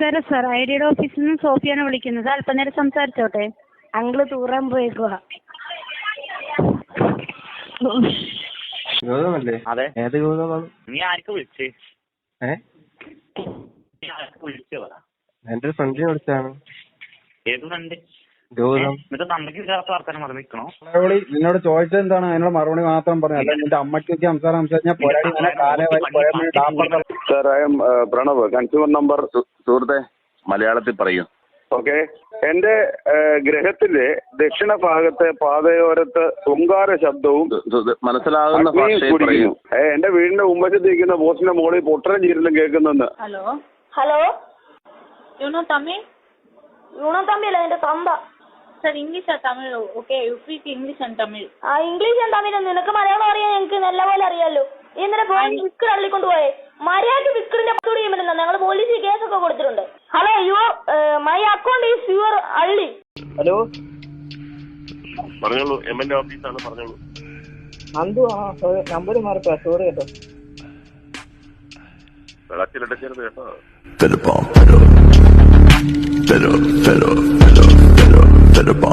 നമസ്കാരം സാർ, ഐഡിയുടെ ഓഫീസിൽ നിന്ന് സോഫിയാണ് വിളിക്കുന്നത്. അല്പനേരം സംസാരിച്ചോട്ടെ? അങ്കിള് തൂറാൻ പോയേക്കുവാ. ഗൗതമല്ലേ? അതെ. ഏത് ഗൗതമാണ്? നീ ആർക്ക് വിളിച്ചേ? വിളിച്ചോ? എന്റെ ഒരു ഫ്രണ്ടിനെ വിളിച്ചാണ്. ഏത് ഫ്രണ്ട്? ഗൗതം. എന്നിട്ട് നമ്മക്ക് വർത്തമാനം പറഞ്ഞു നിൽക്കണോ? നിന്നോട് ചോദിച്ചത് എന്താണ്? അതിനോട് മറുപടി മാത്രം പറഞ്ഞു. അല്ല നിന്റെ അമ്മയ്ക്ക് സംസാരിച്ചാൽ പോരാടി sir, I M Pranav, consumer number. സുഹൃത്തെ, മലയാളത്തിൽ പറയൂ. ഓക്കെ. എന്റെ ഗ്രഹത്തിലെ ദക്ഷിണ ഭാഗത്തെ പാതയോരത്ത് ഓങ്കാര ശബ്ദവും മനസ്സിലാകുന്ന ഭാഷയും എന്റെ വീടിന്റെ മുമ്പത്തേക്കുന്ന പോസ്റ്റിന്റെ മുകളിൽ പൊട്ടരം ചീരലും കേൾക്കുന്നെന്ന്. Hello hello, you know Tamil? You know തമ്മിയല്ല, എന്റെ തന്ത. Sir, English Tamil? Okay, you speak English and Tamil. ആ, ഇംഗ്ലീഷ് ആൻഡ് തമിഴ്. നിനക്ക് മലയാളം അറിയാൻ എനിക്ക് നല്ലപോലെ അറിയാലോ. ഇന്നലെ വിക്ക് തള്ളിക്കൊണ്ട് പോയേ. മര്യാദക്ക് വിക്കറിന്റെ പത്തോട് ചെയ്യുമ്പോൾ ഞങ്ങൾ പോലീസിൽ കേസൊക്കെ കൊടുത്തിട്ടുണ്ട്. Hello, my account is your അള്ളി. ഹലോ, പറഞ്ഞോളൂ. എംഎന്റെ ഓഫീസാണ്, പറഞ്ഞോളൂ. അന്തു നമ്പർ മാറിപ്പോ. സോറി കേട്ടോ. വിളച്ചിലിടച്ചത് കേട്ടോ. Fed up,